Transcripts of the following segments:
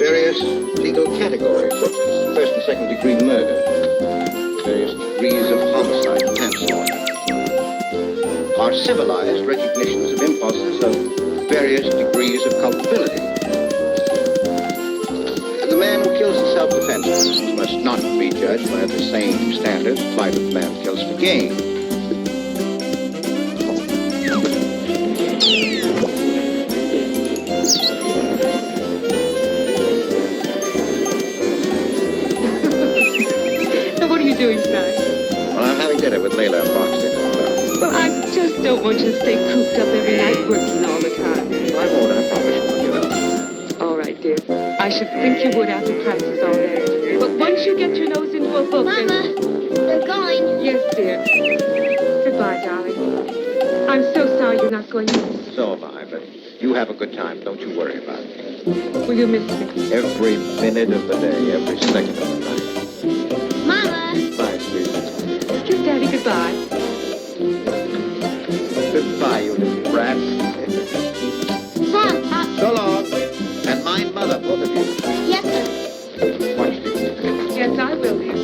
various legal categories, such as first and second degree murder, various degrees of homicide and manslaughter, are civilized recognitions of impulses of various degrees of culpability. The man who kills in self-defense must not be judged by the same standards applied to the man who kills for gain. Doing tonight? Well, I'm having dinner with Layla and Boxton. Well, I just don't want you to stay cooped up every night working all the time. I won't, I promise you know. All right, dear. I should think you would after practice all day. But once you get your nose into a book... Mama, they're going. Yes, dear. Goodbye, darling. I'm so sorry you're not going to... So am I, but you have a good time. Don't you worry about it. Will you miss me? Every minute of the day, every second of the night. Mama. Bye, sweetie. Kiss Daddy goodbye. Goodbye, you little brat. Grandpa. So long. And mind mother, both of you. Yes, sir. Watch this. Yes, I will, dear.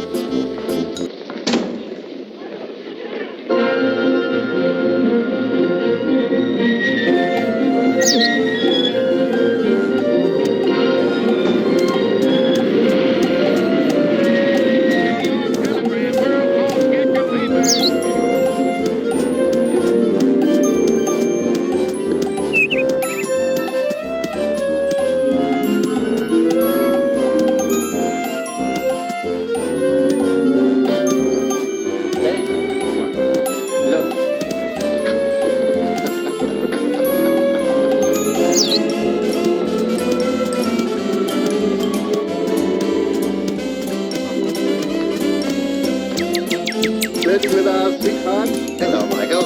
With our sweetheart. Hello, Michael.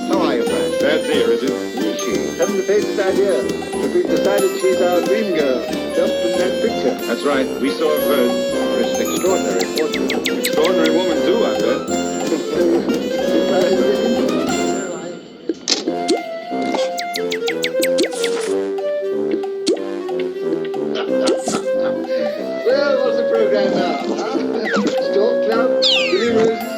How are you, Frank? That's here, is it? Who is she? Haven't the faintest idea, but we've decided she's our dream girl, just from that picture. That's right. We saw her first. It's an extraordinary portrait. Extraordinary woman, too, I bet. Well, what's the program now, huh? Storm Club, Billy Roses.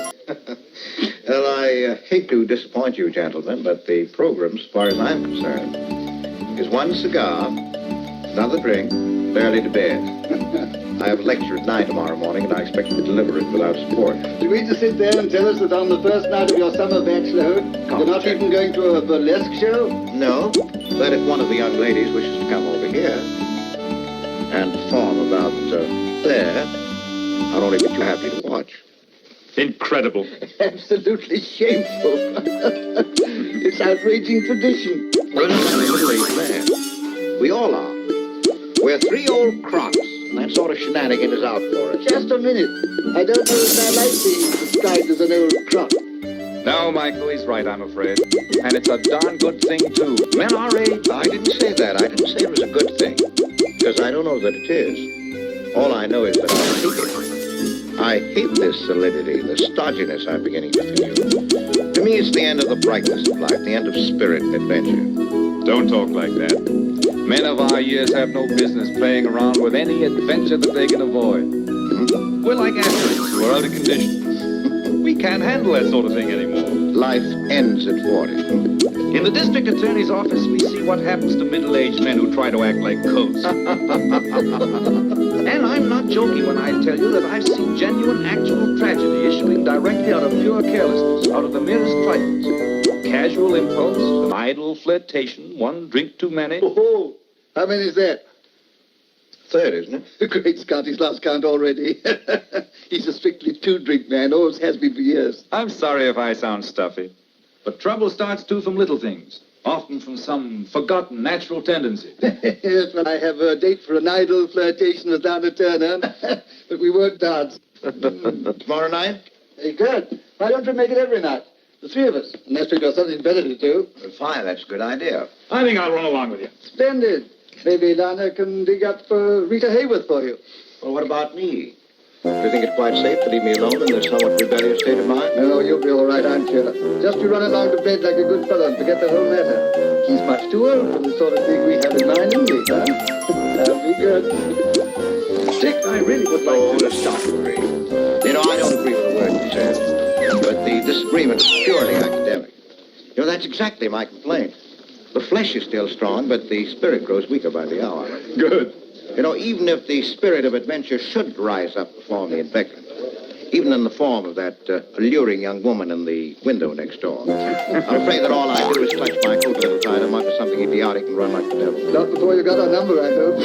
Well, I hate to disappoint you, gentlemen, but the program, as far as I'm concerned, is one cigar, another drink, barely to bed. I have a lecture at 9 tomorrow morning, and I expect to deliver it without support. Do we just sit there and tell us that on the first night of your summer bachelorhood, you're not even going to a burlesque show? No, but if one of the young ladies wishes to come over here and perform about there, I'll only be too happy to watch. Incredible. Absolutely shameful. It's outraging tradition. Well, I'm a middle-aged man. We all are. We're three old crocs, and that sort of shenanigan is out for us. Just a minute. I don't know if I like being described as an old crock. No, Michael, he's right, I'm afraid. And it's a darn good thing, too. Men our age. I didn't say that. I didn't say it was a good thing, because I don't know that it is. All I know is that I hate it. I hate this solidity, the stodginess I'm beginning to feel. To me, it's the end of the brightness of life, the end of spirit and adventure. Don't talk like that. Men of our years have no business playing around with any adventure that they can avoid. We're like athletes who are out of condition. We can't handle that sort of thing anymore. Life ends at 40. In the district attorney's office, we see what happens to middle-aged men who try to act like coats. And I'm not joking when I tell you that I've seen genuine, actual tragedy issuing directly out of pure carelessness, out of the merest trifles. Casual impulse, an idle flirtation, one drink too many. Oh, how many is that? Third, isn't it? The Great Scott, he's lost count already. He's a strictly two-drink man, always has been for years. I'm sorry if I sound stuffy, but trouble starts too from little things, often from some forgotten natural tendency. Yes, well, I have a date for an idle flirtation with Donna Turner, but we won't dance. Tomorrow night? Hey, good. Why don't we make it every night? The three of us, unless we've got something better to do. Well, fine, that's a good idea. I think I'll run along with you. Splendid. Maybe Donna can dig up Rita Hayworth for you. Well, what about me? Do you think it's quite safe to leave me alone in this somewhat rebellious state of mind? No, you'll be all right, I'm sure. Just you run along to bed like a good fellow and forget the whole matter. He's much too old for the sort of thing we have in mind, isn't he, son? That'll be good. I really would like Oh, to... let's stop agreeing. You know, I don't agree with a word you said, but the disagreement is purely academic. You know, that's exactly my complaint. The flesh is still strong, but the spirit grows weaker by the hour. Good. You know, even if the spirit of adventure should rise up before me in Beckland, even in the form of that alluring young woman in the window next door, I'm afraid that all I do is touch my coat a little tighter, mutter something idiotic, and run like the devil. Not before you got our number, I hope.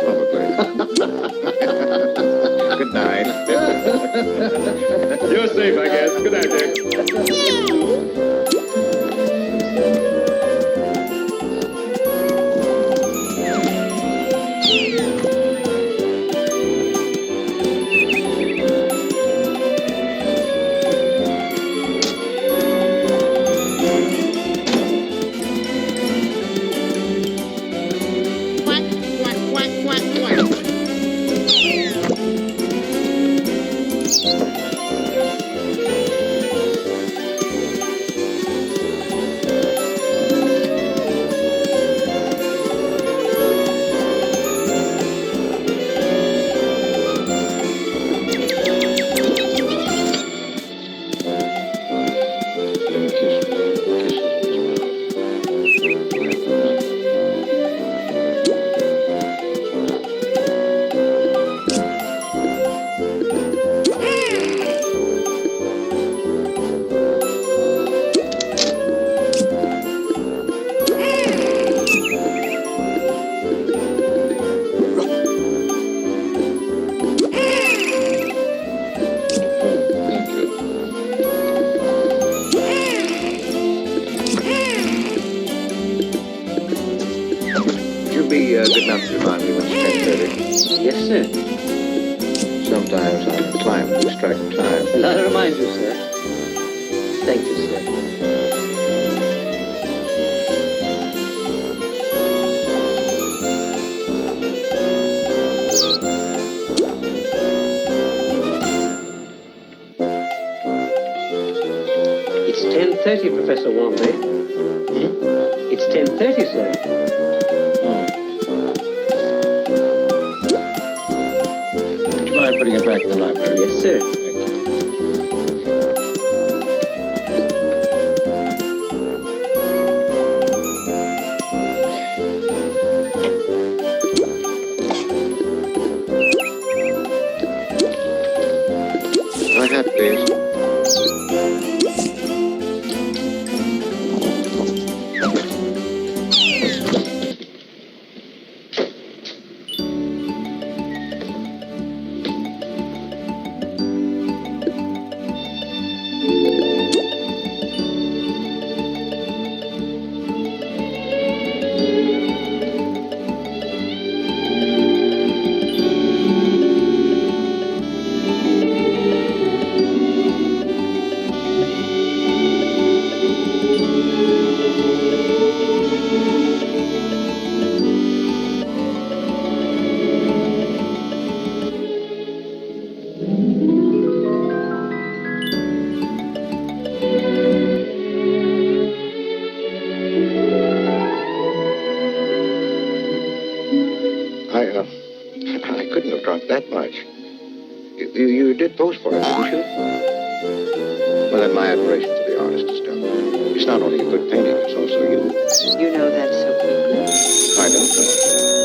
Probably. Good night. You're safe, I guess. Good night, Dick. Quack, quack, quack, quack, quack. You'll be good enough to remind me when it's 10:30. Yes, sir. Sometimes I'm inclined to lose track of time. And I'll remind you, sir. Thank you, sir. It's 10:30, Professor Wormley. It's 10:30, sir. Would you mind putting it back in the library? Yes, sir. My hat, please. I couldn't have drunk that much. You did pose for it, didn't you? Well, then my admiration for the artist is done. It's not only a good painting, it's also you. You know that so quickly. I don't know.